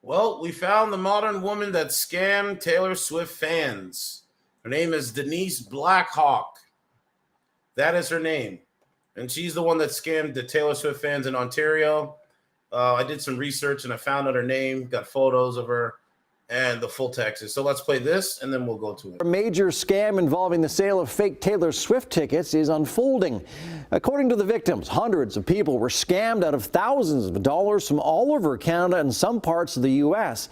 Well, we found the modern woman that scammed Taylor Swift fans. Her name is Denise Blackhawk. That is her name. And she's the one that scammed the Taylor Swift fans in Ontario. I did some research and I found out her name, got photos of her and the full text. So let's play this and then we'll go to it. A major scam involving the sale of fake Taylor Swift tickets is unfolding. According to the victims, hundreds of people were scammed out of thousands of dollars from all over Canada and some parts of the U.S.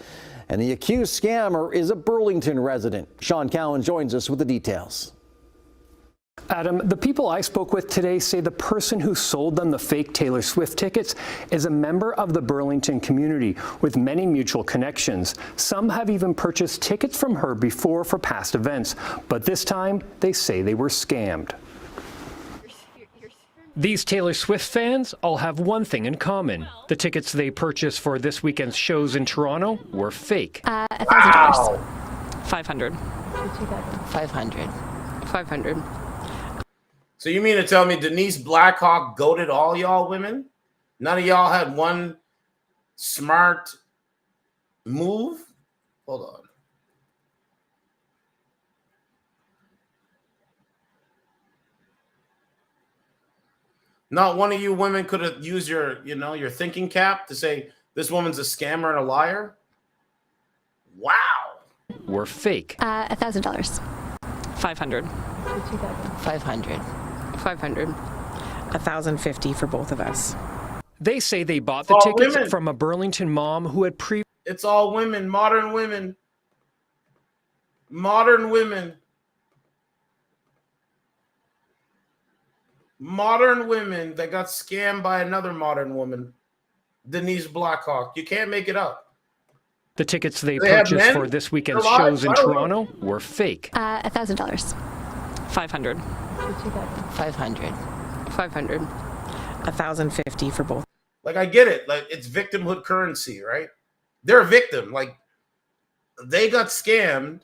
And the accused scammer is a Burlington resident. Sean Cowan joins us with the details. Adam, the people I spoke with today say the person who sold them the fake Taylor Swift tickets is a member of the Burlington community with many mutual connections. Some have even purchased tickets from her before for past events, but this time they say they were scammed. These Taylor Swift fans all have one thing in common. The tickets they purchased for this weekend's shows in Toronto were fake. $1,000. 500. 500. 500. So you mean to tell me Denise Blackhawk goated all y'all women? None of y'all had one smart move? Hold on. Not one of you women could have used your, your thinking cap to say this woman's a scammer and a liar? Wow. Were fake. $1,000. 500. 500. 500. 1,050 for both of us. They say they bought the All tickets women. from a Burlington mom who had It's all women, modern women. Modern women. Modern women that got scammed by another modern woman, Denise Blackhawk. You can't make it up. The tickets they They have purchased men? for this weekend's They're alive? shows in I don't know. Toronto were fake. $1,000. 500. 500. 500. 1,050 for both. Like, I get it. Like, it's victimhood currency, right? They're a victim. Like, they got scammed,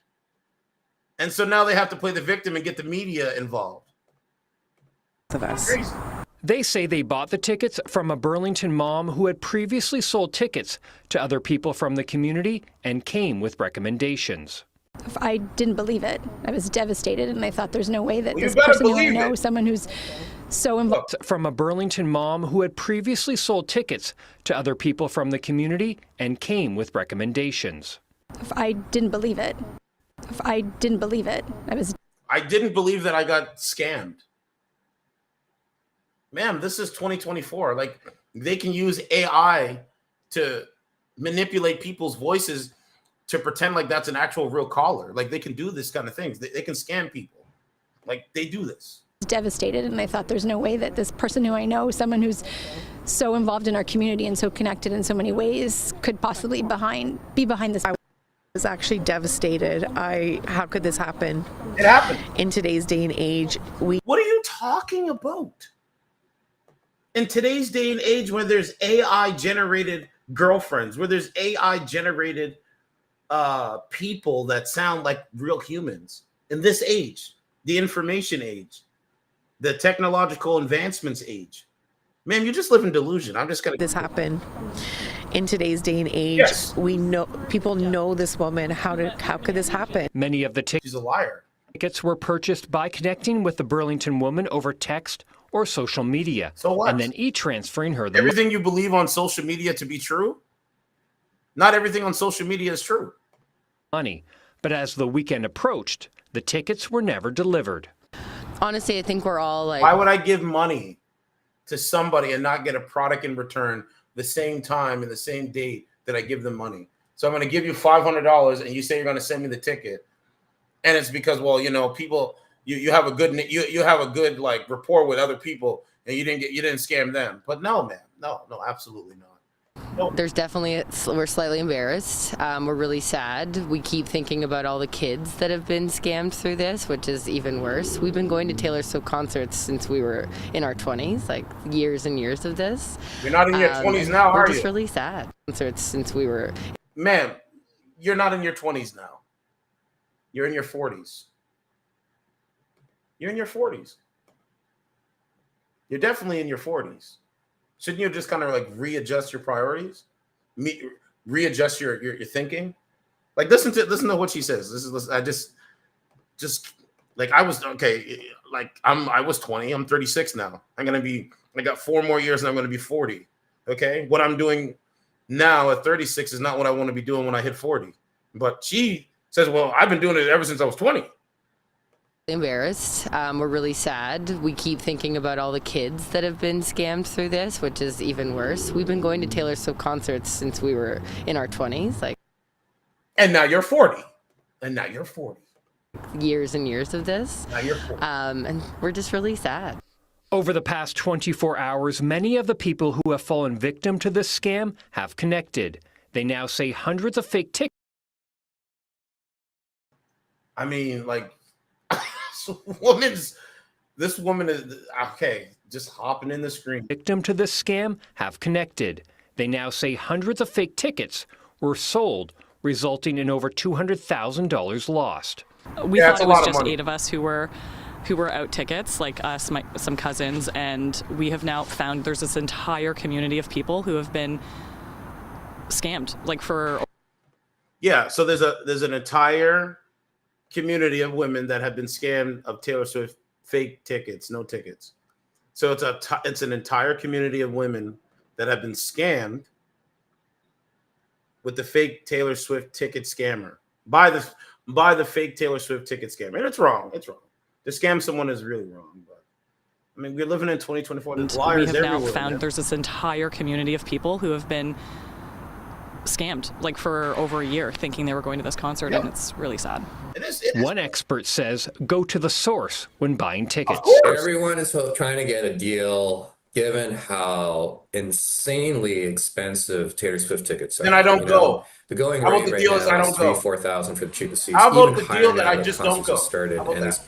and so now they have to play the victim and get the media involved. Of us. Crazy. They say they bought the tickets from a Burlington mom who had previously sold tickets to other people from the community and came with recommendations. I didn't believe it. I was devastated, and I thought there's no way that Well, you this better person who I believe know, it. someone who's so involved. From a Burlington mom who had previously sold tickets to other people from the community and came with recommendations. I didn't believe it. I didn't believe it. I didn't believe that I got scammed. Ma'am, this is 2024. Like, they can use AI to manipulate people's voices to pretend like that's an actual real caller. Like, they can do this kind of things. They can scam people. Like, they do this. Devastated, and I thought there's no way that this person who I know, someone who's so involved in our community and so connected in so many ways, could possibly be behind this. I was actually devastated. How could this happen? It happened. In today's day and age, What are you talking about? In today's day and age, where there's AI generated girlfriends, where there's AI generated people that sound like real humans, in this age, the information age, the technological advancements age, man, you just live in delusion. I'm just gonna this happen in today's day and age. Yes. We know people know this woman. How could this happen? Many of the She's a liar. tickets were purchased by connecting with the Burlington woman over text or social media. So what? And then e-transferring her the Everything you believe on social media to be true, not everything on social media is true. money. But as the weekend approached, the tickets were never delivered. Honestly, I think we're all like, Why would I give money to somebody and not get a product in return the same time and the same date that I give them money? So I'm going to give you $500 and you say you're going to send me the ticket. And it's because, well, people, you have a good, you have a good like rapport with other people and you didn't scam them. But no, man, no, absolutely not. No. there's definitely, we're slightly embarrassed. We're really sad. We keep thinking about all the kids that have been scammed through this, which is even worse. We've been going to Taylor Swift concerts since we were in our 20s, like years and years of this. You're not in your 20s now, are We're you? just really sad. Concerts since we were. Ma'am, you're not in your 20s now. You're in your 40s. You're in your 40s. You're definitely in your 40s. Shouldn't you just kind of like readjust your priorities? readjust your thinking. Like listen to what she says. I just like I was okay. Like I was 20. I'm 36 now. I got 4 more years and I'm gonna be 40. Okay, what I'm doing now at 36 is not what I want to be doing when I hit 40. But she says, well, I've been doing it ever since I was 20. Embarrassed. We're really sad. We keep thinking about all the kids that have been scammed through this, which is even worse. We've been going to Taylor Swift concerts since we were in our 20s, and now you're 40. Years and years of this. Now you're 40. And we're just really sad. Over the past 24 hours, many of the people who have fallen victim to this scam have connected. They now say hundreds of fake tickets. I mean, like, this woman is okay. Just hopping in the screen. Victim to this scam have connected. They now say hundreds of fake tickets were sold, resulting in over $200,000 lost. We thought it was just 8 of us who were out tickets, like us, some cousins, and we have now found there's this entire community of people who have been scammed, Yeah, so there's an entire community of women that have been scammed of Taylor Swift fake tickets, no tickets. So it's an entire community of women that have been scammed with the fake Taylor Swift ticket scammer by the fake Taylor Swift ticket scammer. And it's wrong. To scam someone is really wrong. But I mean, we're living in 2024. There's liars we have now everywhere, found there's this entire community of people who have been scammed for over a year thinking they were going to this concert, and it's really sad. It is. One expert says go to the source when buying tickets. Everyone is trying to get a deal given how insanely expensive Taylor Swift tickets are. Then I don't go. The going How about rate the right deal now is I don't is go. 3,000-4,000 for the cheapest seats. How about Even the higher deal now that I just don't concerts go? have started, How about and that? there's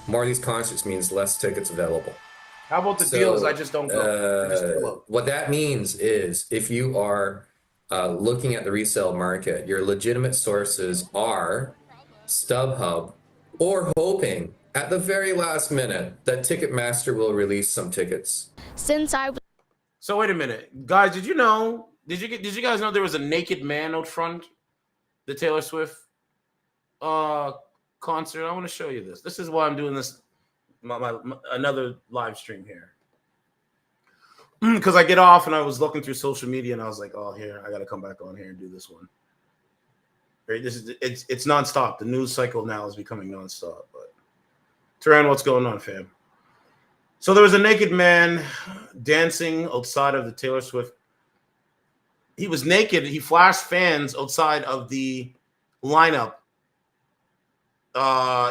more of these concerts means less tickets available. How about the deal is I just don't go? I just pull up. What that means is if you are looking at the resale market, your legitimate sources are StubHub, or hoping at the very last minute that Ticketmaster will release some tickets. So wait a minute, guys. Did you guys know there was a naked man out front the Taylor Swift concert? I want to show you this. This is why I'm doing this. My another live stream here. Because I get off and I was looking through social media and I was like, oh, here, I got to come back on here and do this one. Right? It's nonstop. The news cycle now is becoming nonstop. But Turan, what's going on, fam? So there was a naked man dancing outside of the Taylor Swift. He was naked. He flashed fans outside of the lineup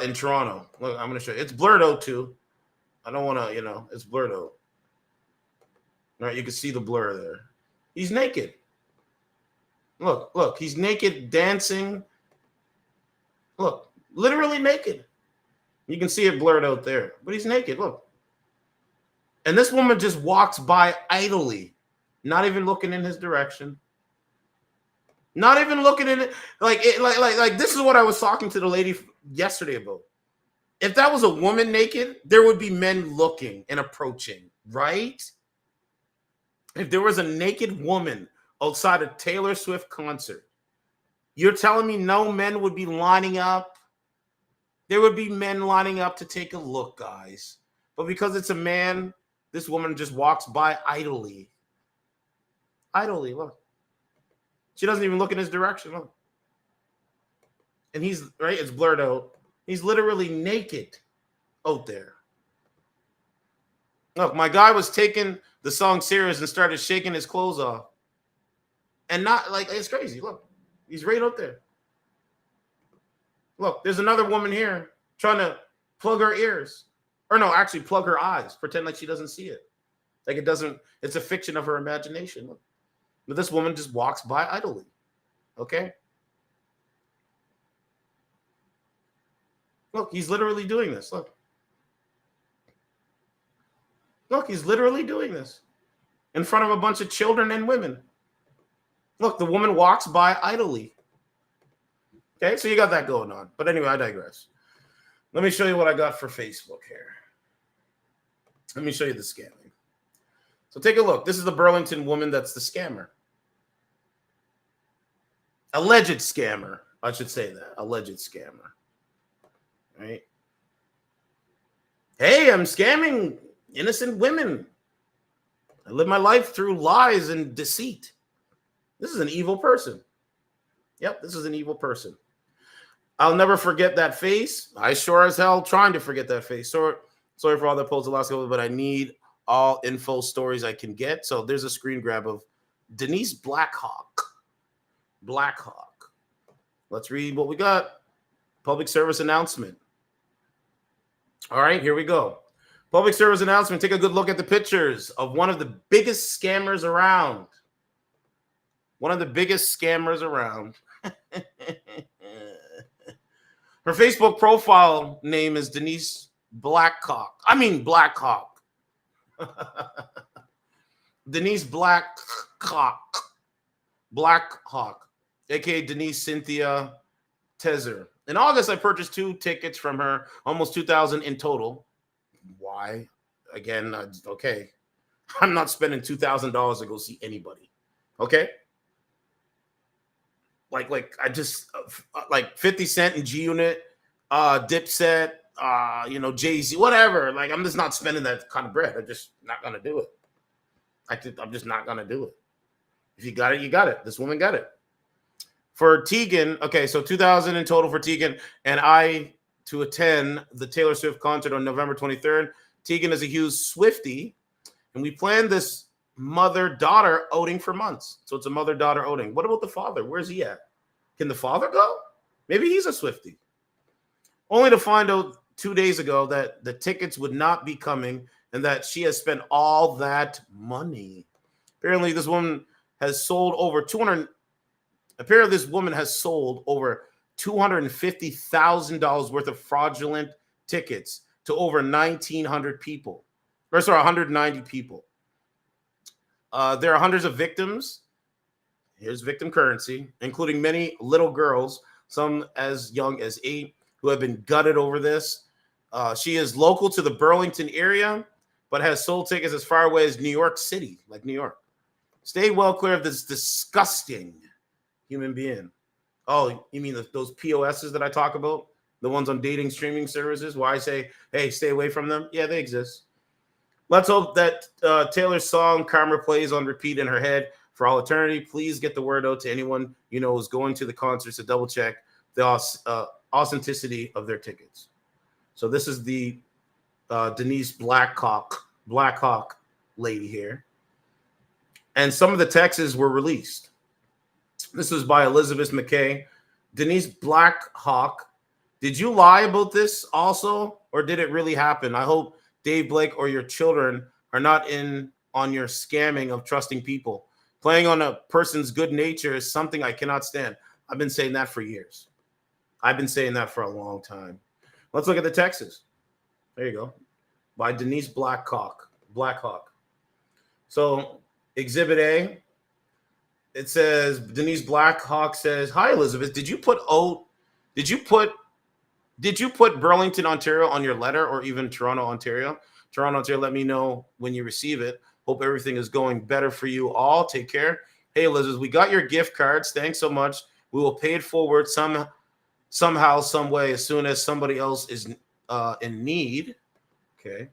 in Toronto. Look, I'm going to show you. It's blurred out too. I don't want to, it's blurred out. All right, you can see the blur there. He's naked. Look, he's naked dancing. Look, literally naked. You can see it blurred out there, but he's naked. Look. And this woman just walks by idly, not even looking in his direction. Not even looking in it. Like this is what I was talking to the lady yesterday about. If that was a woman naked, there would be men looking and approaching, right? If there was a naked woman outside a Taylor Swift concert, you're telling me no men would be lining up? There would be men lining up to take a look, guys. But because it's a man, this woman just walks by idly. Idly, look. She doesn't even look in his direction. Look. And he's, right, it's blurred out. He's literally naked out there. Look, my guy was taking the song serious and started shaking his clothes off. And not, like, it's crazy. Look, he's right out there. Look, there's another woman here trying to plug her ears. Or no, actually plug her eyes. Pretend like she doesn't see it. Like it doesn't, it's a fiction of her imagination. Look. But this woman just walks by idly. Okay? Look, he's literally doing this. Look. Look, he's literally doing this in front of a bunch of children and women. Look, the woman walks by idly. Okay, so you got that going on. But anyway, I digress. Let me show you what I got for Facebook here. Let me show you the scamming. So take a look. This is the Burlington woman that's the scammer. Alleged scammer. I should say that. Alleged scammer. Right? Hey, I'm scamming innocent women. I live my life through lies and deceit. This is an evil person. Yep, this is an evil person. I'll never forget that face. I sure as hell trying to forget that face. Sorry for all the posts the last couple, but I need all info stories I can get. So there's a screen grab of Denise Blackhawk. Blackhawk. Let's read what we got. Public service announcement. All right, here we go. Public service announcement. Take a good look at the pictures of one of the biggest scammers around. One of the biggest scammers around. Her Facebook profile name is Denise Blackhawk. Denise Blackhawk. Blackhawk, aka Denise Cynthia Tisor. In August, I purchased 2 tickets from her, almost $2,000 in total. Why? Again, okay. I'm not spending $2,000 to go see anybody. Okay. Like I just like 50 Cent and G Unit, Dipset, Jay-Z, whatever. Like I'm just not spending that kind of bread. I'm just not gonna do it. I'm just not gonna do it. If you got it, you got it. This woman got it. For Tegan, okay, so $2,000 in total for Tegan, and I to attend the Taylor Swift concert on November 23rd. Tegan is a huge Swiftie, and we planned this mother-daughter outing for months. So it's a mother-daughter outing. What about the father? Where's he at? Can the father go? Maybe he's a Swiftie. Only to find out 2 days ago that the tickets would not be coming and that she has spent all that money. Apparently, this woman has sold over $250,000 worth of fraudulent tickets to over 1,900 people. 190 people. There are hundreds of victims. Here's victim currency, including many little girls, some as young as 8, who have been gutted over this. She is local to the Burlington area, but has sold tickets as far away as New York City, like New York. Stay well clear of this disgusting human being. Oh, you mean those POSs that I talk about? The ones on dating streaming services where I say, hey, stay away from them? Yeah, they exist. Let's hope that Taylor's song Karma plays on repeat in her head for all eternity. Please get the word out to anyone you know who's going to the concerts to double check the authenticity of their tickets. So this is the Denise Blackhawk lady here. And some of the texts were released. This was by Elizabeth McKay. Denise Blackhawk, did you lie about this also, or did it really happen? I hope Dave Blake or your children are not in on your scamming of trusting people. Playing on a person's good nature is something I cannot stand. I've been saying that for years. I've been saying that for a long time. Let's look at the texts. There you go. By Denise Blackhawk. So Exhibit A, it says Denise Blackhawk says, "Hi Elizabeth, did you put Burlington, Ontario on your letter, or even Toronto, Ontario? Toronto, Ontario, let me know when you receive it. Hope everything is going better for you all. Take care. Hey Elizabeth, we got your gift cards. Thanks so much. We will pay it forward somehow, some way, as soon as somebody else is in need." Okay.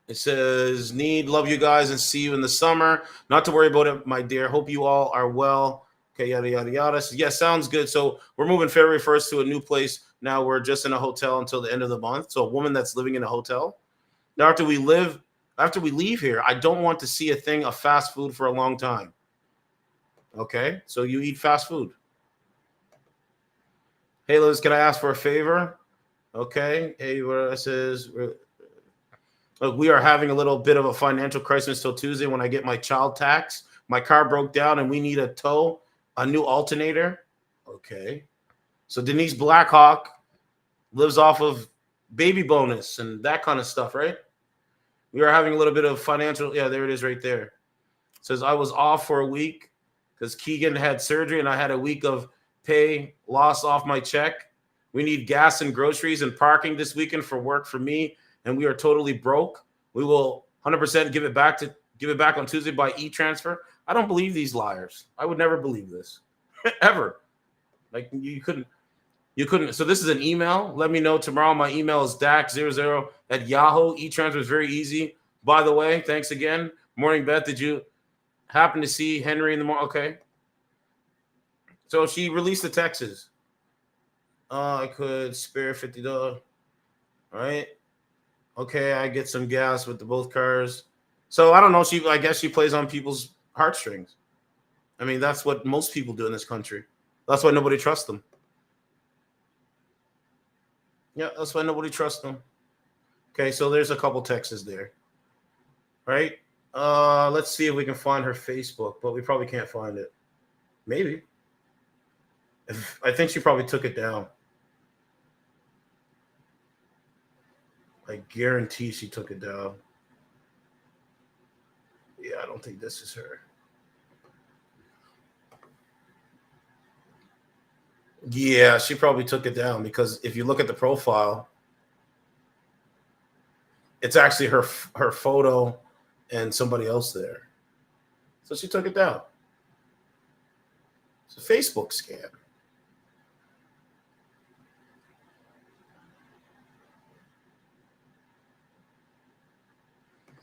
It says, "Need, love you guys, and see you in the summer. Not to worry about it, my dear. Hope you all are well." Okay, yada, yada, yada. So, yeah, sounds good. So we're moving February 1st to a new place. Now we're just in a hotel until the end of the month. So a woman that's living in a hotel. Now after we leave here, I don't want to see a thing of fast food for a long time. Okay, so you eat fast food. Hey, Liz, can I ask for a favor? Okay. Hey, where it says, look, we are having a little bit of a financial crisis till Tuesday when I get my child tax. My car broke down and we need a new alternator. Okay. So Denise Blackhawk lives off of baby bonus and that kind of stuff, right? We are having a little bit of financial. Yeah, there it is right there. It says I was off for a week because Keegan had surgery and I had a week of pay loss off my check. We need gas and groceries and parking this weekend for work for me, and we are totally broke. We will 100% give it back on Tuesday by e-transfer. I don't believe these liars. I would never believe this. ever. Like you couldn't. So this is an email. Let me know tomorrow. My email is dax00@yahoo. E-transfer is very easy. By the way, thanks again. Morning, Beth. Did you happen to see Henry in the morning? Okay. So she released the texts. I could spare $50. All right. Okay, I get some gas with both cars. So I don't know. I guess she plays on people's heartstrings. I mean, that's what most people do in this country. That's why nobody trusts them. Yeah, that's why nobody trusts them. Okay, so there's a couple texts there. Right? Let's see if we can find her Facebook, but we probably can't find it. Maybe. I think she probably took it down. I guarantee she took it down. Yeah, I don't think this is her. Yeah, she probably took it down because if you look at the profile, it's actually her photo and somebody else there. So she took it down. It's a Facebook scam.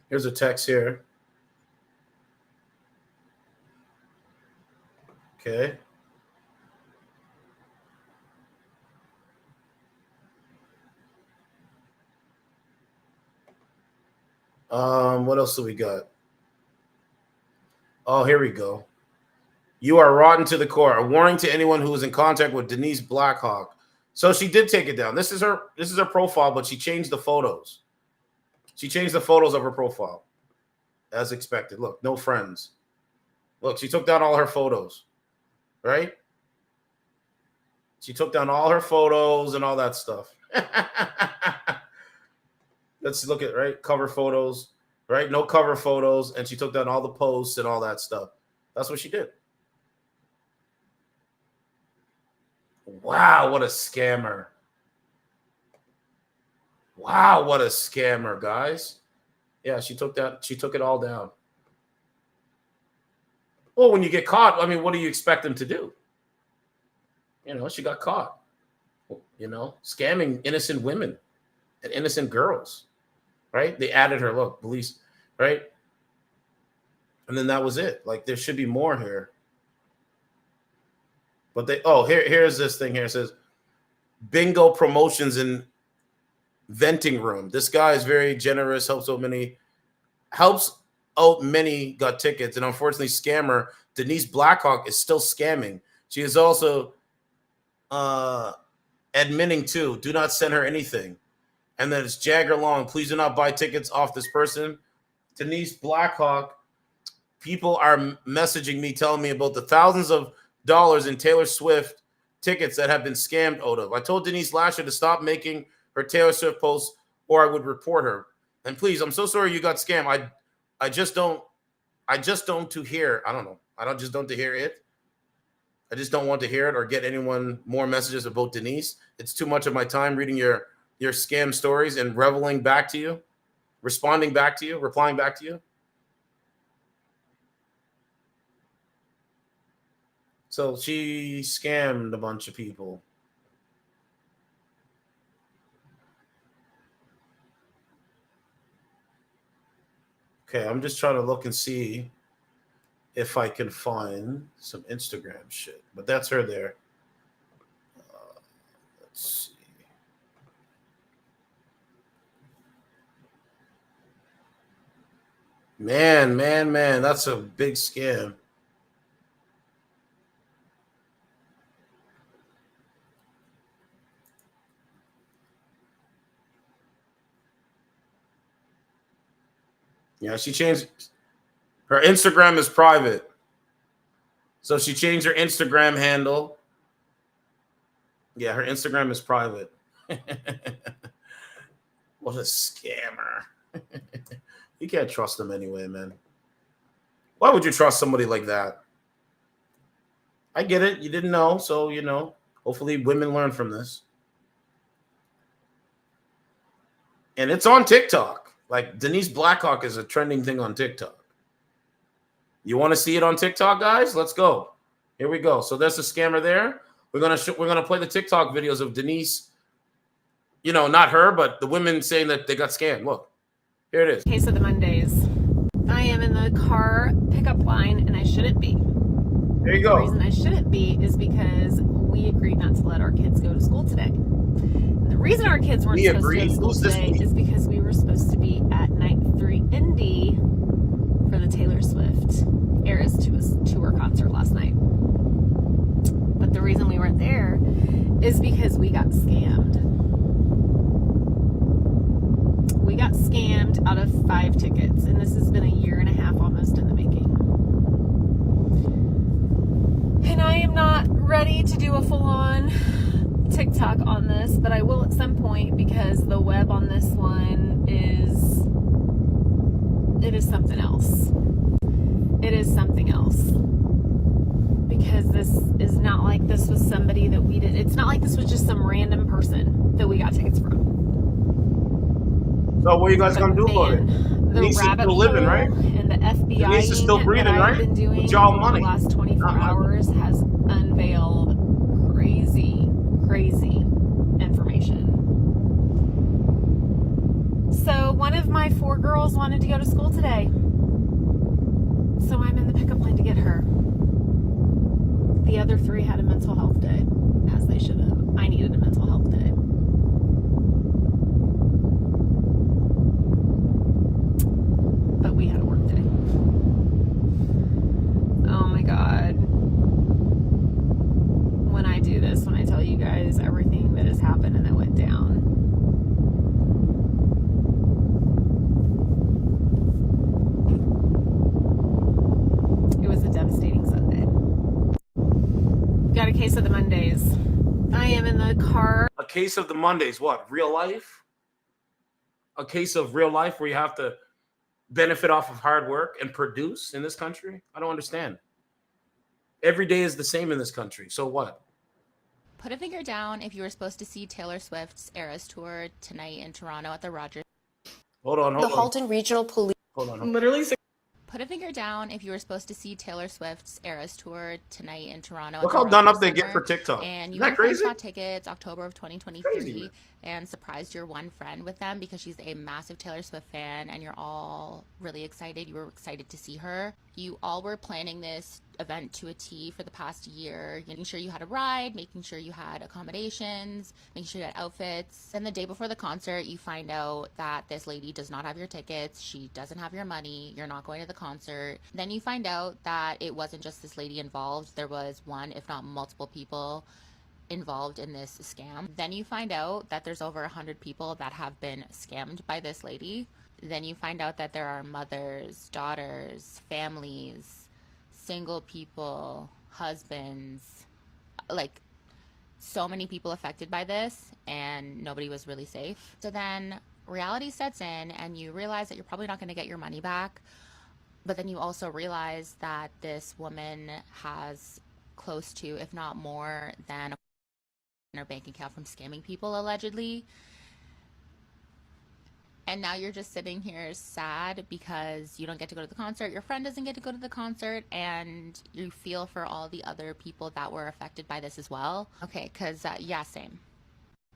Here's a text here. Okay. What else do we got? Oh, here we go. You are rotten to the core. A warning to anyone who is in contact with Denise Blackhawk. So she did take it down. This is her profile, but she changed the photos. She changed the photos of her profile, as expected. Look, no friends. Look, she took down all her photos, right? She took down all her photos and all that stuff. Let's look at, right, cover photos, right? No cover photos, and she took down all the posts and all that stuff. That's what she did. Wow, what a scammer. Wow, what a scammer, guys. Yeah, she took it all down. Well, when you get caught, I mean, what do you expect them to do? You know, she got caught, you know, scamming innocent women and innocent girls, right? They added her, look, police, right? And then that was it. Like, there should be more here. But here's this thing here. It says, bingo promotions in venting room. This guy is very generous, helps out many got tickets. And unfortunately, scammer Denise Blackhawk is still scamming. She is also admitting too, do not send her anything. And then it's Jagger Long. Please do not buy tickets off this person. Denise Blackhawk, people are messaging me, telling me about the thousands of dollars in Taylor Swift tickets that have been scammed out of. I told Denise last year to stop making her Taylor Swift posts or I would report her. And please, I'm so sorry you got scammed. I just don't to hear. I don't know. Just don't to hear it. I just don't want to hear it or get anyone more messages about Denise. It's too much of my time reading your scam stories and reveling back to you, responding back to you, replying back to you. So she scammed a bunch of people. Okay, I'm just trying to look and see if I can find some Instagram shit. But that's her there. Let's see. Man, that's a big scam. Yeah, she changed. Her Instagram is private. So she changed her Instagram handle. Yeah, her Instagram is private. What a scammer. You can't trust them anyway, man. Why would you trust somebody like that? I get it. You didn't know. So, you know, hopefully women learn from this. And it's on TikTok. Like, Denise Blackhawk is a trending thing on TikTok. You want to see it on TikTok, guys? Let's go. Here we go. So there's a scammer there. We're gonna play the TikTok videos of Denise. You know, not her, but the women saying that they got scammed. Look, here it is. Case of the Mondays. I am in the car pickup line, and I shouldn't be. There you go. The reason I shouldn't be is because we agreed not to let our kids go to school today. And the reason our kids weren't supposed to go to school today is because we were supposed to be at Night 3 Indy for the Taylor Swift Eras Tour concert last night. But the reason we weren't there is because we got scammed. We got scammed out of 5 tickets, and this has been a year and a half almost in the making. And I am not ready to do a full-on TikTok on this, but I will at some point, because the web on this one is something else. It is something else. Because this is not like this was somebody that we did. It's not like this was just some random person that we got tickets from. So what are you guys gonna do about it? The Denise is rabbit still living, hole right? and the FBI Denise is still breathing, that I've right? been doing With y'all for money. the last 24 hours has unveiled crazy information. So one of my 4 girls wanted to go to school today. So I'm in the pickup line to get her. The other 3 had a mental health day, as they should have. I needed a mental health day. But we had a work day. Oh my God. When I do this, when I tell you guys everything that has happened and that went down. It was a devastating Sunday. Got a case of the Mondays. I am in the car. A case of the Mondays. What? Real life? A case of real life where you have to benefit off of hard work and produce in this country? I don't understand. Every day is the same in this country. So what? Put a finger down if you were supposed to see Taylor Swift's Eras Tour tonight in Toronto at the Rogers. Hold on. The Halton Regional Police. Hold on. Literally. Put a finger down if you were supposed to see Taylor Swift's Eras Tour tonight in Toronto. Look how done up they get for TikTok. And you Isn't that crazy? bought tickets October of 2023 and surprised your one friend with them because she's a massive Taylor Swift fan and you're all really excited. You were excited to see her. You all were planning this event to a T for the past year, making sure you had a ride, making sure you had accommodations, making sure you had outfits. And the day before the concert, you find out that this lady does not have your tickets. She doesn't have your money. You're not going to the concert. Then you find out that it wasn't just this lady involved. There was one, if not multiple people involved in this scam. Then you find out that there's over 100 people that have been scammed by this lady. Then you find out that there are mothers, daughters, families, single people, husbands, like so many people affected by this, and nobody was really safe. So then reality sets in and you realize that you're probably not going to get your money back. But then you also realize that this woman has close to, if not more than, in her bank account from scamming people allegedly. And now you're just sitting here sad because you don't get to go to the concert, your friend doesn't get to go to the concert, and you feel for all the other people that were affected by this as well. Okay, because yeah, same.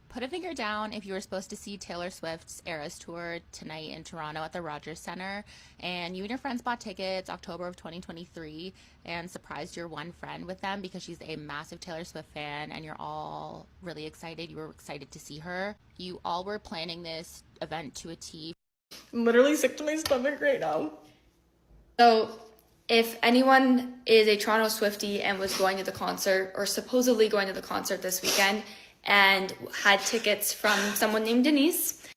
Put a finger down if you were supposed to see Taylor Swift's Eras Tour tonight in Toronto at the Rogers Centre, and you and your friends bought tickets October of 2023 and surprised your one friend with them because she's a massive Taylor Swift fan and you're all really excited. You were excited to see her. You all were planning this event to a T. I'm literally sick to my stomach right now. So if anyone is a Toronto Swiftie and was going to the concert or supposedly going to the concert this weekend and had tickets from someone named Denise,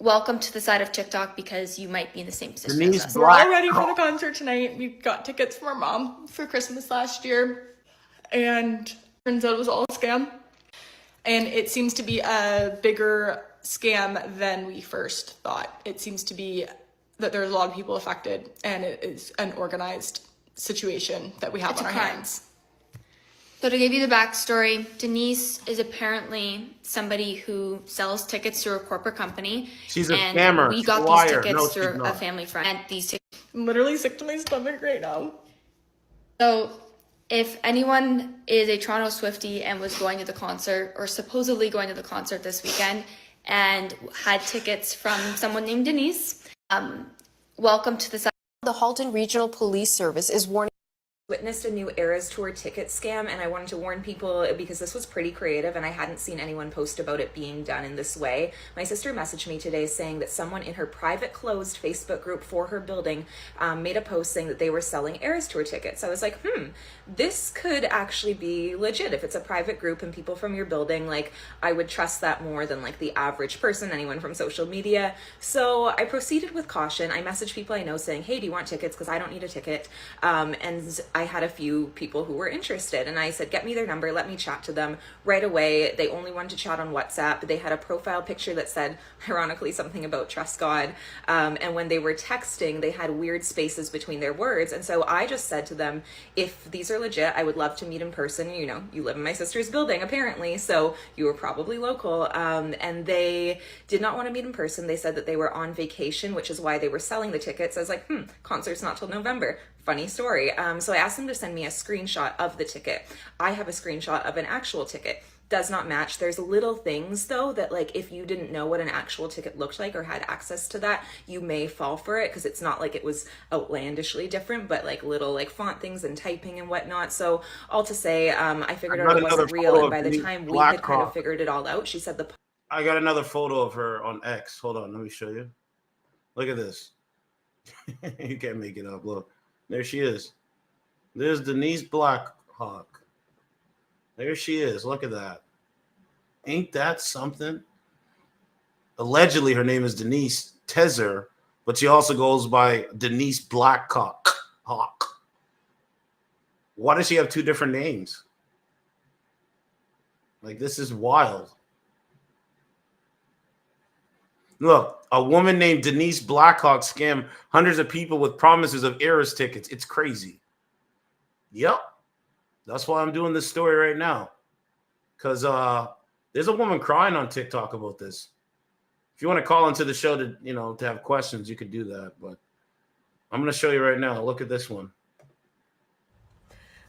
welcome to the side of TikTok because you might be in the same position Denise as us. We're all ready for the concert tonight. We got tickets from our mom for Christmas last year, and turns out it was all a scam. And it seems to be a bigger scam than we first thought. It seems to be that there's a lot of people affected, and it is an organized situation that we have on our hands. So to give you the backstory, Denise is apparently somebody who sells tickets through a corporate company. She's a and scammer. We She's got a liar. these tickets No, through she's a not. family friend. And these tickets. I'm literally sick to my stomach right now. So if anyone is a Toronto Swiftie and was going to the concert or supposedly going to the concert this weekend and had tickets from someone named Denise, welcome to the... The Halton Regional Police Service is warning. Witnessed a new Eras Tour ticket scam, and I wanted to warn people because this was pretty creative and I hadn't seen anyone post about it being done in this way. My sister messaged me today saying that someone in her private closed Facebook group for her building made a post saying that they were selling Eras Tour tickets. I was like, this could actually be legit. If it's a private group and people from your building, like, I would trust that more than like the average person, anyone from social media. So I proceeded with caution. I messaged people I know saying, hey, do you want tickets? Because I don't need a ticket. And I had a few people who were interested, and I said, get me their number, let me chat to them right away. They only wanted to chat on WhatsApp. They had a profile picture that said, ironically, something about trust God. And when they were texting, they had weird spaces between their words. And so I just said to them, if these are legit, I would love to meet in person. You know, you live in my sister's building, apparently, so you were probably local. And they did not want to meet in person. They said that they were on vacation, which is why they were selling the tickets. I was like, concert's not till November. Funny story. So I asked them to send me a screenshot of the ticket. I have a screenshot of an actual ticket. Does not match. There's little things though that, like, if you didn't know what an actual ticket looked like or had access to that, you may fall for it, because it's not like it was outlandishly different, but like little like font things and typing and whatnot. So all to say, I figured out it wasn't real, and by the time we had kind of figured it all out, she said I got another photo of her on X. Hold on, let me show you. Look at this. You can't make it up. Look. There she is. There's Denise Blackhawk. There she is. Look at that. Ain't that something? Allegedly, her name is Denise Tisor, but she also goes by Denise Blackhawk. Why does she have two different names? Like, this is wild. Look, a woman named Denise Blackhawk scammed hundreds of people with promises of Eras tickets. It's crazy. Yep. That's why I'm doing this story right now. Because there's a woman crying on TikTok about this. If you want to call into the show to, to have questions, you could do that. But I'm going to show you right now. Look at this one.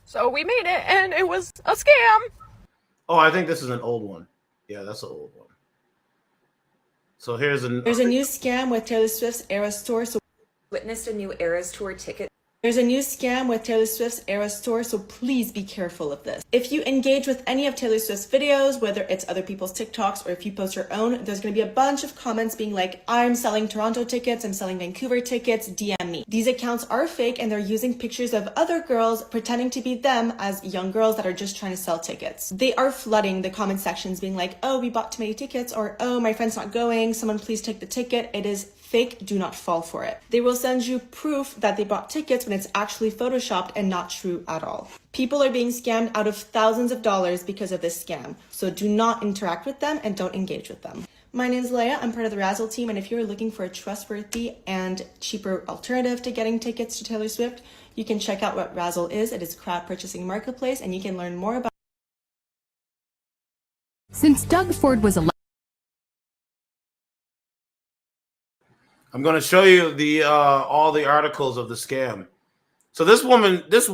So we made it, and it was a scam. Oh, I think this is an old one. Yeah, that's an old one. So there's a new scam with Taylor Swift's Eras Tour. So witnessed a new Eras Tour ticket. There's a new scam with Taylor Swift's Eras Tour, so please be careful of this. If you engage with any of Taylor Swift's videos, whether it's other people's TikToks or if you post your own, there's going to be a bunch of comments being like, I'm selling Toronto tickets, I'm selling Vancouver tickets, DM me. These accounts are fake, and they're using pictures of other girls pretending to be them as young girls that are just trying to sell tickets. They are flooding the comment sections being like, oh, we bought too many tickets, or oh, my friend's not going, someone please take the ticket. It is fake. Do not fall for it. They will send you proof that they bought tickets when it's actually photoshopped and not true at all. People are being scammed out of thousands of dollars because of this scam. So do not interact with them and don't engage with them. My name is Leia. I'm part of the Razzle team, and if you're looking for a trustworthy and cheaper alternative to getting tickets to Taylor Swift, you can check out what Razzle is. It is a crowd purchasing marketplace, and you can learn more about. Since Doug Ford was elected, I'm going to show you the all the articles of the scam. So this woman is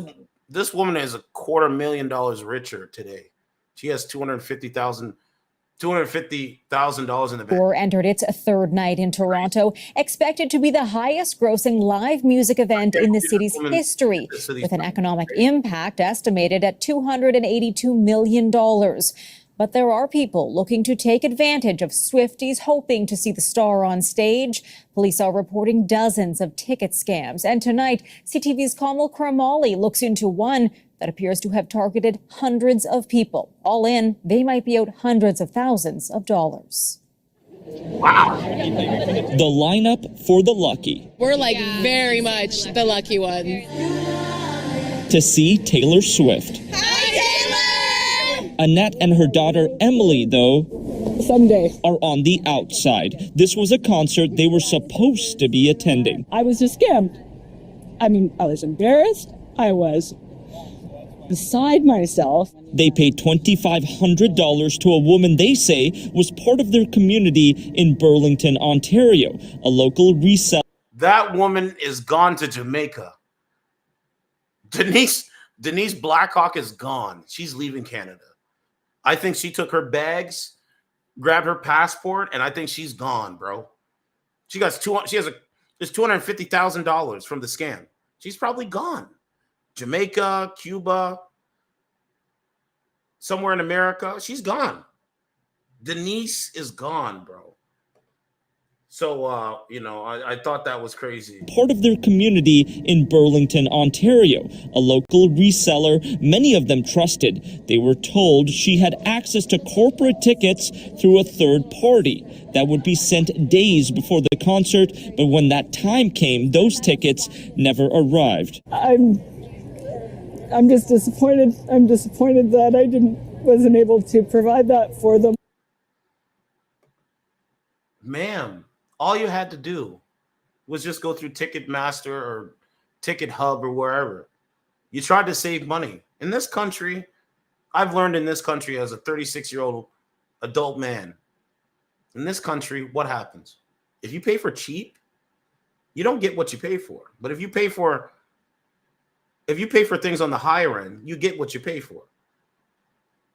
$250,000 richer today. She has $250,000 in the bank. Or entered its third night in Toronto, expected to be the highest grossing live music event in the city's history, with an economic impact estimated at $282 million. But there are people looking to take advantage of Swifties hoping to see the star on stage. Police are reporting dozens of ticket scams. And tonight, CTV's Kamal Kramali looks into one that appears to have targeted hundreds of people. All in, they might be out hundreds of thousands of dollars. Wow. The lineup for the lucky. We're like very much the lucky one. To see Taylor Swift. Annette and her daughter Emily, though, someday are on the outside. This was a concert they were supposed to be attending. I was just scammed. I mean, I was embarrassed. I was beside myself. They paid $2,500 to a woman they say was part of their community in Burlington, Ontario, a local reseller. That woman is gone to Jamaica. Denise Denise Blackhawk is gone. She's leaving Canada. I think she took her bags, grabbed her passport, and I think she's gone, bro. She has $250,000 from the scam. She's probably gone. Jamaica, Cuba, somewhere in America. She's gone. Denise is gone, bro. So, I thought that was crazy. Part of their community in Burlington, Ontario, a local reseller many of them trusted. They were told she had access to corporate tickets through a third party that would be sent days before the concert, but when that time came, those tickets never arrived. I'm just disappointed. I'm disappointed that I wasn't able to provide that for them. Ma'am, all you had to do was just go through Ticketmaster or Ticket Hub or wherever. You tried to save money. In this country, I've learned in this country as a 36-year-old adult man, in this country, what happens? If you pay for cheap, you don't get what you pay for. But if you pay for things on the higher end, you get what you pay for.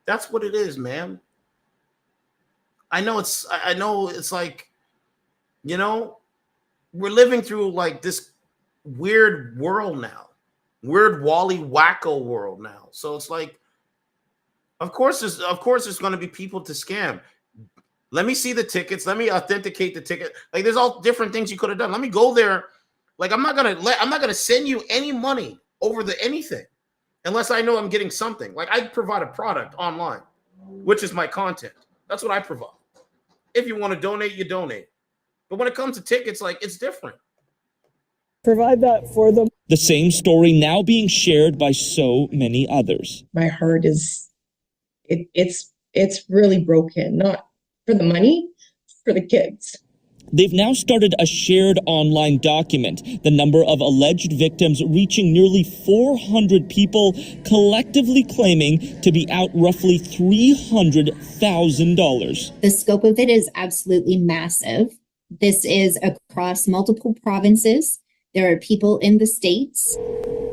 That's what it is, man. I know it's like, we're living through like this weird world now, weird Wally Wacko world now. So it's like, of course there's going to be people to scam. Let me see the tickets. Let me authenticate the ticket. Like, there's all different things you could have done. Let me go there. Like, I'm not gonna send you any money over anything unless I know I'm getting something. Like, I provide a product online, which is my content. That's what I provide. If you want to donate, you donate. But when it comes to tickets, like, it's different. Provide that for them. The same story now being shared by so many others. My heart is, it's really broken. Not for the money, for the kids. They've now started a shared online document, the number of alleged victims reaching nearly 400 people, collectively claiming to be out roughly $300,000. The scope of it is absolutely massive. This is across multiple provinces. There are people in the States.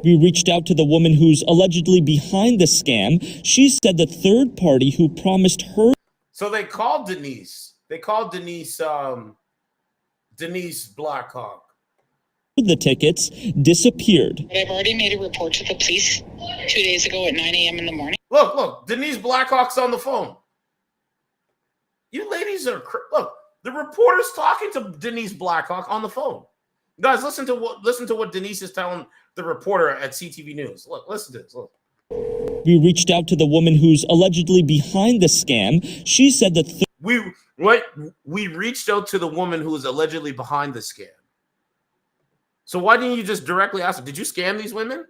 We reached out to the woman who's allegedly behind the scam. She said the third party who promised her. So they called Denise. Denise Blackhawk. The tickets disappeared. I've already made a report to the police 2 days ago at 9 a.m. in the morning. Look, Denise Blackhawk's on the phone. You ladies are look. The reporter's talking to Denise Blackhawk on the phone. Guys, listen to what Denise is telling the reporter at CTV News. Look, listen to this. Look. We reached out to the woman who's allegedly behind the scam. She said that we reached out to the woman who is allegedly behind the scam. So why didn't you just directly ask her, did you scam these women?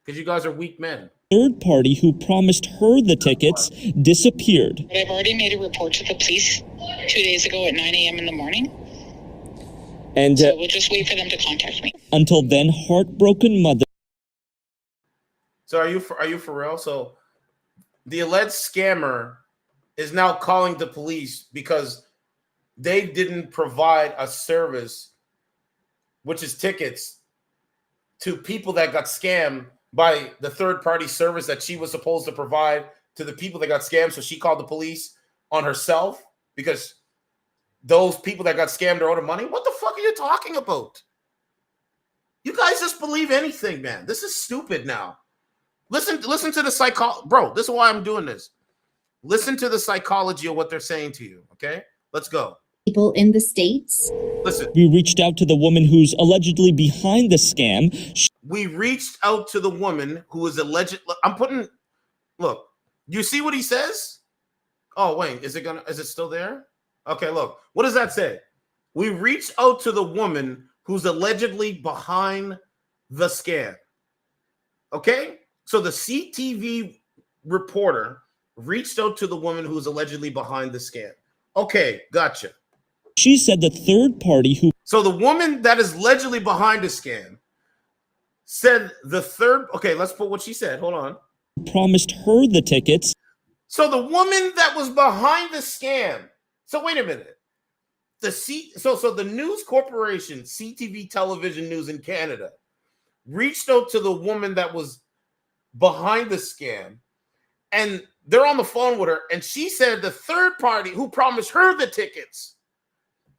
Because you guys are weak men. Third party who promised her the tickets disappeared. I've already made a report to the police 2 days ago at 9 a.m. in the morning. And so we'll just wait for them to contact me. Until then, heartbroken mother. So are you for real? So the alleged scammer is now calling the police because they didn't provide a service, which is tickets, to people that got scammed by the third-party service that she was supposed to provide to the people that got scammed. So she called the police on herself because those people that got scammed are owed money. What the fuck are you talking about? You guys just believe anything, man. This is stupid now. Listen to the psychology. Bro, this is why I'm doing this. Listen to the psychology of what they're saying to you, okay? Let's go. People in the States. Listen. We reached out to the woman who's allegedly behind the scam. We reached out to the woman who is alleged. Look, you see what he says? Oh, wait, is it still there? Okay, look. What does that say? We reached out to the woman who's allegedly behind the scam. Okay? So the CTV reporter reached out to the woman who's allegedly behind the scam. Okay, gotcha. She said the third party who... So the woman that is allegedly behind the scam said the third... Okay, let's put what she said. Hold on. Promised her the tickets. So the woman that was behind the scam... So wait a minute. So the news corporation, CTV Television News in Canada, reached out to the woman that was behind the scam, and they're on the phone with her, and she said the third party who promised her the tickets.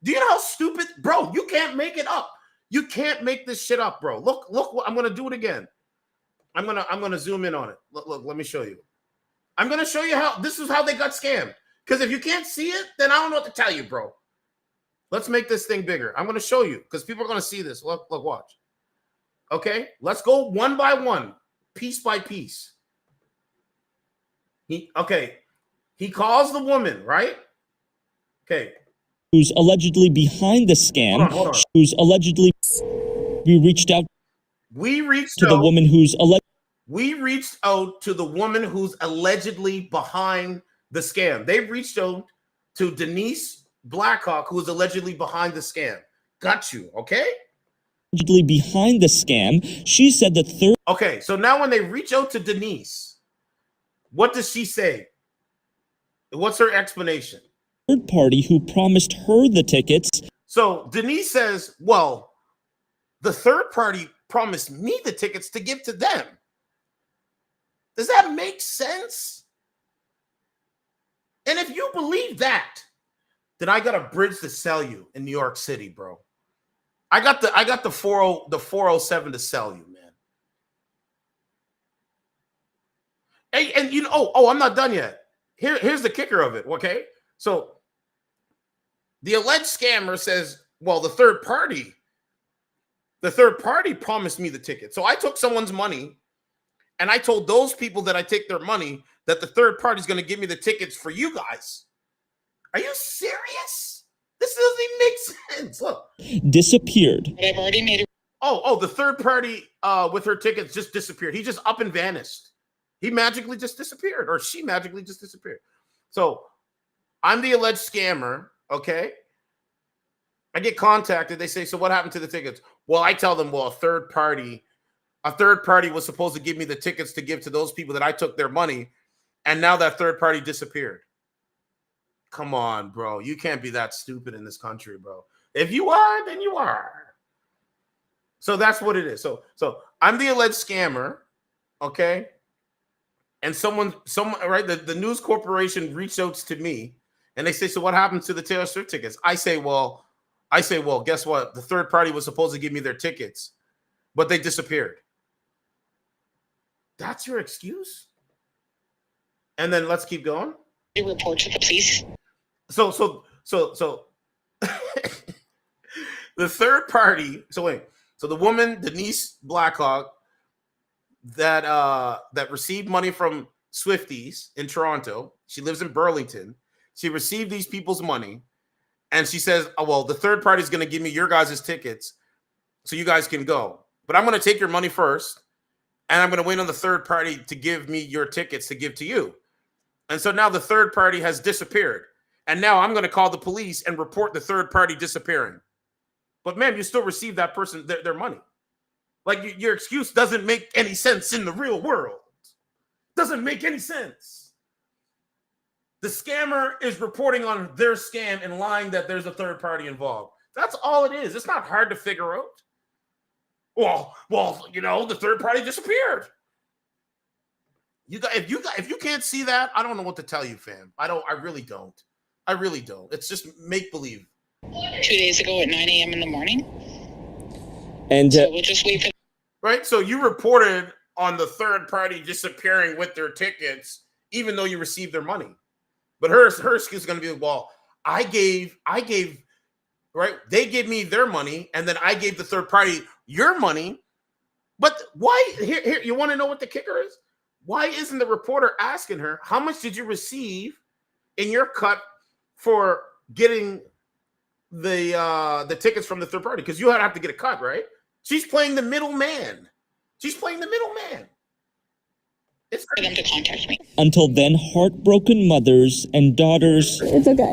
Do you know how stupid, bro? You can't make it up. You can't make this shit up, bro. Look, I'm gonna do it again. I'm gonna zoom in on it. Look, let me show you. I'm gonna show you how this is how they got scammed. Because if you can't see it, then I don't know what to tell you, bro. Let's make this thing bigger. I'm gonna show you because people are gonna see this. Look, watch. Okay, let's go one by one, piece by piece. He calls the woman, right? Okay. Who's allegedly behind the scam? Hold on. Who's allegedly? We reached out to the woman who's allegedly. We reached out to the woman who's allegedly behind the scam. They reached out to Denise Blackhawk, who is allegedly behind the scam. Got you, okay? Allegedly behind the scam. She said the third. Okay, so now when they reach out to Denise, what does she say? What's her explanation? Third party who promised her the tickets. So Denise says, well, the third party promised me the tickets to give to them. Does that make sense? And if you believe that, then I got a bridge to sell you in New York City, bro. I got the 407 to sell you, man. Hey, and you know, I'm not done yet. Here's the kicker of it, okay? So the alleged scammer says, well, the third party promised me the ticket. So I took someone's money and I told those people that I take their money that the third party is going to give me the tickets for you guys. Are you serious? This doesn't even make sense. Look. Disappeared. But I've already made it. The third party with her tickets just disappeared. He just up and vanished. He magically just disappeared, or she magically just disappeared. So I'm the alleged scammer, okay? I get contacted. They say, so what happened to the tickets? Well, I tell them, well, a third party was supposed to give me the tickets to give to those people that I took their money, and now that third party disappeared. Come on, bro. You can't be that stupid in this country, bro. If you are, then you are. So that's what it is. So I'm the alleged scammer, okay? And someone, right? The news corporation reached out to me, and they say, so what happens to the Taylor Swift tickets? I say, well, guess what? The third party was supposed to give me their tickets, but they disappeared. That's your excuse? And then let's keep going. You report to the police. So the third party. So the woman, Denise Blackhawk, that received money from Swifties in Toronto. She lives in Burlington. She received these people's money, and she says, oh, well, the third party is going to give me your guys' tickets so you guys can go. But I'm going to take your money first, and I'm going to wait on the third party to give me your tickets to give to you. And so now the third party has disappeared. And now I'm going to call the police and report the third party disappearing. But ma'am, you still receive that person their money. Like your excuse doesn't make any sense in the real world. Doesn't make any sense. The scammer is reporting on their scam and lying that there's a third party involved. That's all it is. It's not hard to figure out. Well, the third party disappeared. If you can't see that, I don't know what to tell you, fam. I really don't. It's just make believe. 2 days ago at 9 a.m. in the morning. And so we'll just wait for. Right. So you reported on the third party disappearing with their tickets, even though you received their money. But her excuse is going to be, well, I gave, right? They gave me their money, and then I gave the third party your money. But why? Here, you want to know what the kicker is? Why isn't the reporter asking her, how much did you receive in your cut for getting the tickets from the third party? Because you have to get a cut, right? She's playing the middleman. It's for them to contact me. Until then, heartbroken mothers and daughters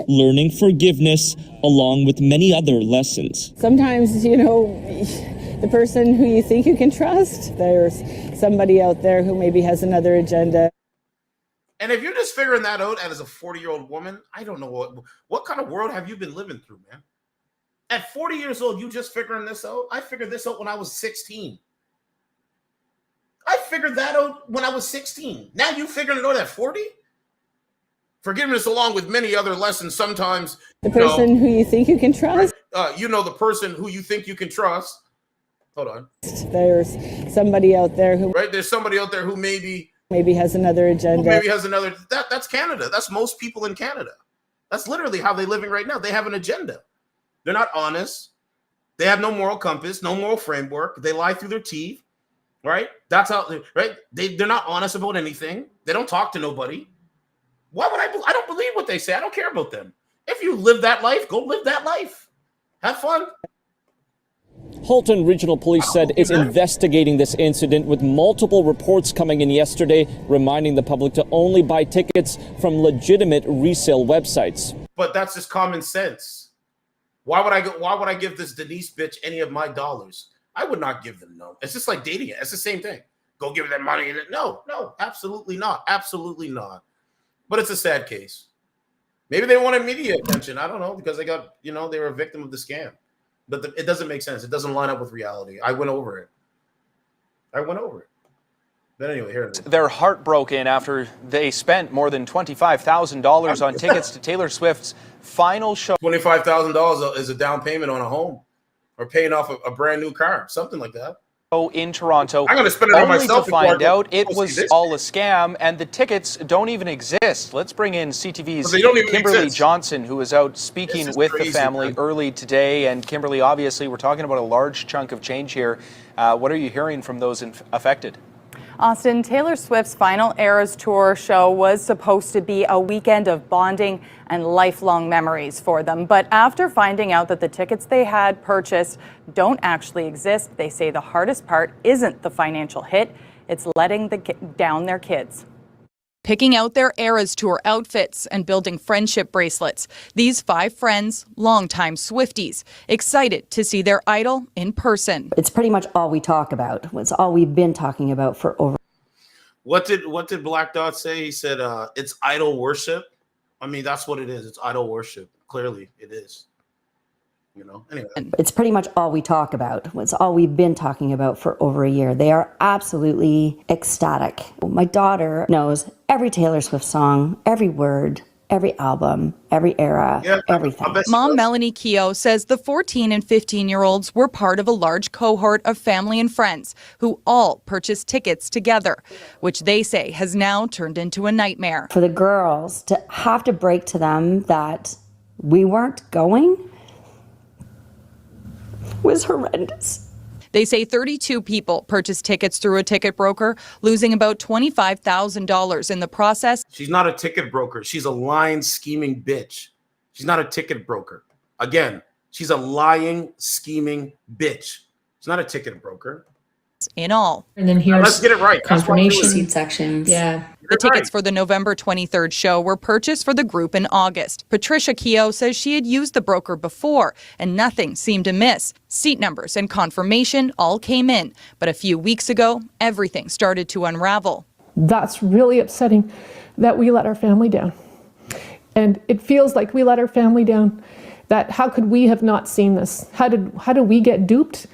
learning forgiveness along with many other lessons. Sometimes, the person who you think you can trust, there's somebody out there who maybe has another agenda. And if you're just figuring that out as a 40-year-old woman, I don't know what kind of world have you been living through, man? At 40 years old, you just figuring this out? I figured this out when I was 16. I figured that out when I was 16. Now you figuring it out at 40? Forgiveness, along with many other lessons, sometimes The person who you think you can trust. the person who you think you can trust. Hold on. There's somebody out there who There's somebody out there who maybe has another agenda. That's Canada. That's most people in Canada. That's literally how they're living right now. They have an agenda. They're not honest. They have no moral compass, no moral framework. They lie through their teeth. Right? That's how. Right? They're not honest about anything. They don't talk to nobody. Why would I don't believe what they say. I don't care about them. If you live that life, go live that life. Have fun. Halton Regional Police said it's investigating this incident, with multiple reports coming in yesterday reminding the public to only buy tickets from legitimate resale websites. But that's just common sense. Why would I give this Denise bitch any of my dollars? I would not give them no. It's just like dating it. It's the same thing. Go give them money. No, absolutely not. Absolutely not. But it's a sad case. Maybe they wanted media attention. I don't know, because they got, they were a victim of the scam. But it doesn't make sense. It doesn't line up with reality. I went over it. But anyway, here it is. They're heartbroken after they spent more than $25,000 on tickets to Taylor Swift's final show. $25,000 is a down payment on a home, or paying off a brand new car, something like that. In Toronto, I'm going to spend it on myself to find out it was all a scam and the tickets don't even exist. Let's bring in CTV's Kimberly Johnson, who was out speaking with the family early today. And Kimberly, obviously, we're talking about a large chunk of change here. What are you hearing from those affected? Austin, Taylor Swift's final Eras Tour show was supposed to be a weekend of bonding and lifelong memories for them. But after finding out that the tickets they had purchased don't actually exist, they say the hardest part isn't the financial hit, it's letting down their kids. Picking out their Eras Tour outfits and building friendship bracelets. These 5 friends, longtime Swifties, excited to see their idol in person. It's pretty much all we talk about. It's all we've been talking about for over. What did Black Dot say? He said it's idol worship. I mean, that's what it is. It's idol worship. Clearly, it is. Anyway. It's pretty much all we talk about. It's all we've been talking about for over a year. They are absolutely ecstatic. My daughter knows every Taylor Swift song, every word, every album, every era, everything. Mom Melanie Keogh says the 14 and 15-year-olds were part of a large cohort of family and friends who all purchased tickets together, which they say has now turned into a nightmare. For the girls to have to break to them that we weren't going was horrendous. They say 32 people purchased tickets through a ticket broker, losing about $25,000 in the process. She's not a ticket broker. She's a lying, scheming bitch. She's not a ticket broker. Again, she's a lying, scheming bitch. She's not a ticket broker. In all. And then here's let's get it right. Confirmation seat sections. Yeah. The tickets for the November 23rd show were purchased for the group in August. Patricia Keogh says she had used the broker before and nothing seemed amiss. Seat numbers and confirmation all came in. But a few weeks ago, everything started to unravel. That's really upsetting that we let our family down. And it feels like we let our family down. That how could we have not seen this? How did we get duped?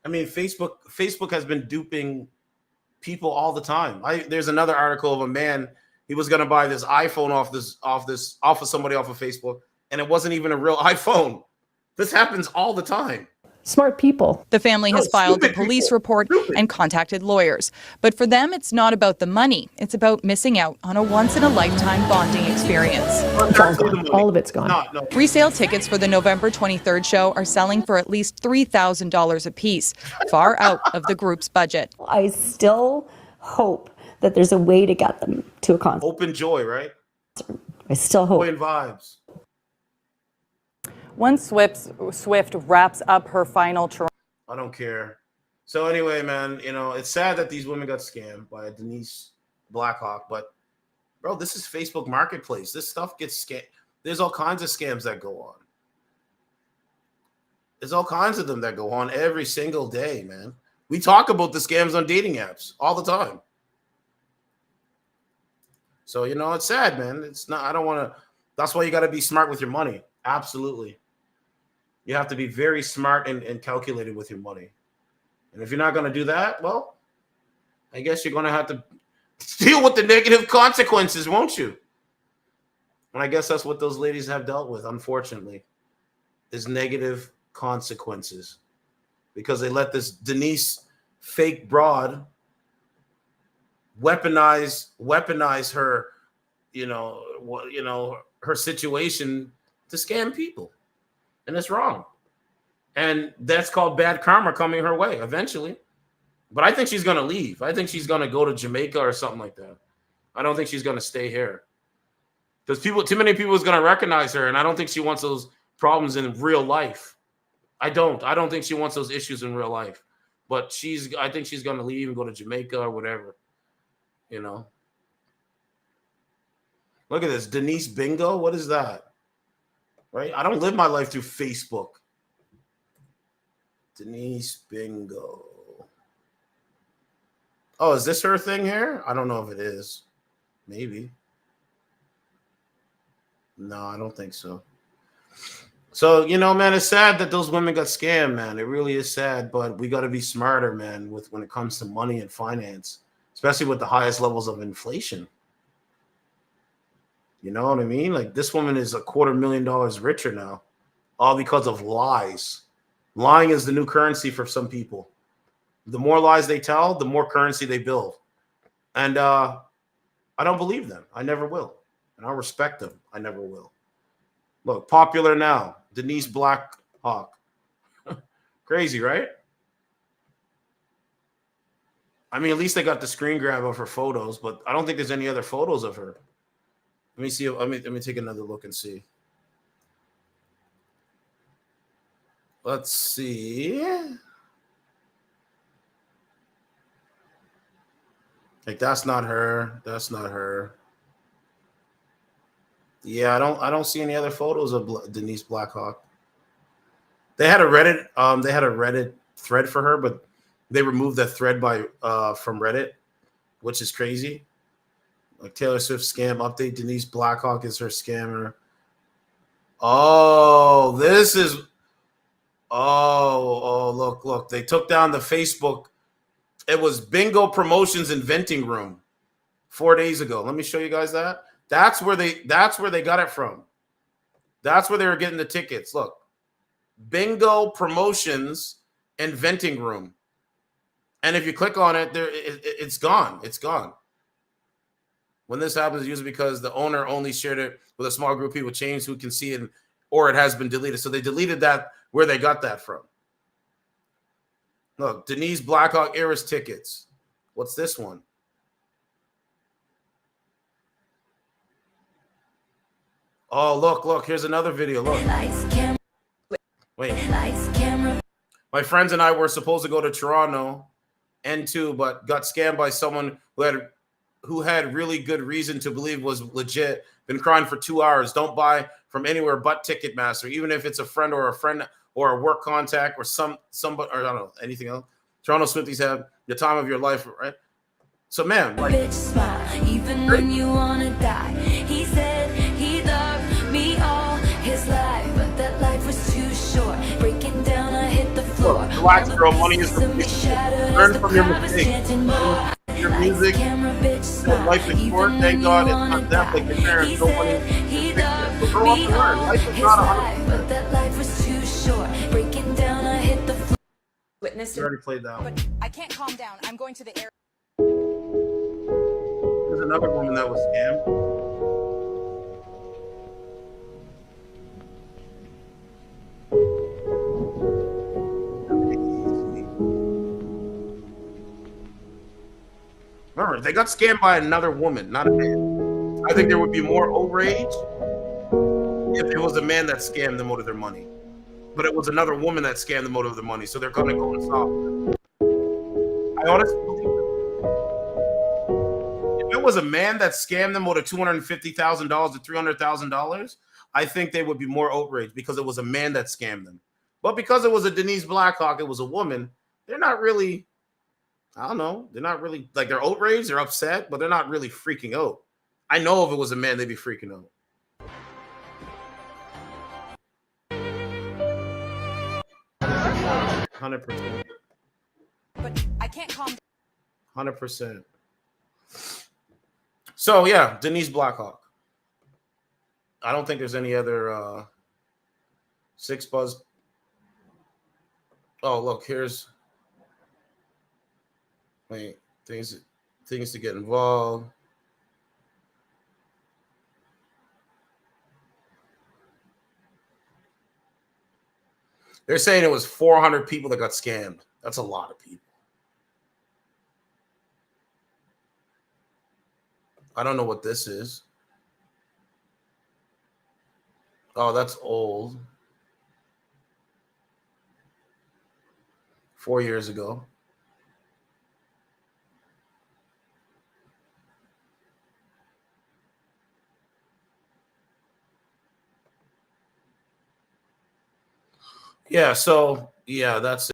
I mean, Facebook has been duping people all the time. There's another article of a man. He was going to buy this iPhone off of somebody off of Facebook, and it wasn't even a real iPhone. This happens all the time. Smart people. The family has filed a police report and contacted lawyers. But for them, it's not about the money. It's about missing out on a once-in-a-lifetime bonding experience. All of it's gone. No. Resale tickets for the November 23rd show are selling for at least $3,000 apiece, far out of the group's budget. I still hope that there's a way to get them to a concert. Hope and joy, right? I still hope. Joy and vibes. Once Swift wraps up her final Toronto. I don't care. So anyway, man, it's sad that these women got scammed by Denise Blackhawk, but bro, this is Facebook Marketplace. This stuff gets scammed. There's all kinds of scams that go on. There's all kinds of them that go on every single day, man. We talk about the scams on dating apps all the time. So, it's sad, man. It's not, I don't want to, that's why you got to be smart with your money. Absolutely. You have to be very smart and calculated with your money. And if you're not going to do that, well, I guess you're going to have to deal with the negative consequences, won't you? And I guess that's what those ladies have dealt with, unfortunately, is negative consequences. Because they let this Denise fake broad weaponize her, her situation to scam people. And it's wrong. And that's called bad karma coming her way eventually. But I think she's going to leave. I think she's going to go to Jamaica or something like that. I don't think she's going to stay here. Because too many people is going to recognize her, and I don't think she wants those problems in real life. I don't think she wants those issues in real life. But I think she's going to leave and go to Jamaica or whatever. Look at this. Denise Bingo? What is that? Right? I don't live my life through Facebook. Denise Bingo. Oh, is this her thing here? I don't know if it is. Maybe. No, I don't think so. So, man, it's sad that those women got scammed, man. It really is sad, but we got to be smarter, man, when it comes to money and finance, especially with the highest levels of inflation. You know what I mean? Like, this woman is $250,000 richer now, all because of lies. Lying is the new currency for some people. The more lies they tell, the more currency they build. And I don't believe them. I never will. And I respect them. I never will. Look, popular now. Denise Blackhawk. Crazy, right? I mean, at least they got the screen grab of her photos, but I don't think there's any other photos of her. Let me see. Let me take another look and see. Let's see. Like, that's not her. That's not her. Yeah, I don't see any other photos of Denise Blackhawk. They had a Reddit thread for her, but they removed that thread from Reddit, which is crazy. Like, Taylor Swift scam update. Denise Blackhawk is her scammer. Oh, this is. Oh, look. They took down the Facebook. It was Bingo Promotions Inventing Room 4 days ago. Let me show you guys that. That's where they got it from. That's where they were getting the tickets. Look. Bingo Promotions Inventing Room. And if you click on it, it's gone. It's gone. When this happens, it's usually because the owner only shared it with a small group of people, changed who can see it, or it has been deleted. So they deleted that where they got that from. Look, Denise Blackhawk Eras tickets. What's this one? Oh, look. Here's another video. Look. Wait. My friends and I were supposed to go to Toronto, N2, but got scammed by someone who had really good reason to believe was legit. Been crying for 2 hours. Don't buy from anywhere but Ticketmaster, even if it's a friend or a work contact or somebody, or I don't know, anything else. Toronto Swifties have the time of your life, right? So, man, like, bitch smile, even when you wanna die. He said he loved me all his life, but that life was too short. Breaking down, I hit the floor. Relax, girl. Money is from you. Learn from your mistakes. Your music, your life is short. Thank God it's not that. Like your parents, no money. But grow up and learn. Life is not 100%. But that life was too short. Breaking down, I hit the floor. Witnessed. You already played that one. But I can't calm down. I'm going to the air. There's another woman that was scammed. Remember, they got scammed by another woman, not a man. I think there would be more outrage if it was a man that scammed them out of their money. But it was another woman that scammed them out of their money, so they're going to go and stop them. I honestly believe it. If it was a man that scammed them out of $250,000 to $300,000, I think they would be more outraged because it was a man that scammed them. But because it was a Denise Blackhawk, it was a woman, they're not really... I don't know. They're not really, like, they're outraged, they're upset, but they're not really freaking out. I know if it was a man, they'd be freaking out. $100%. but I can't calm down. 100%. So yeah, Denise Blackhawk. I don't think there's any other Six Buzz. Oh, look, here's things to get involved. They're saying it was 400 people that got scammed. That's a lot of people. I don't know what this is. Oh, that's old. 4 years ago. Yeah, so yeah, that's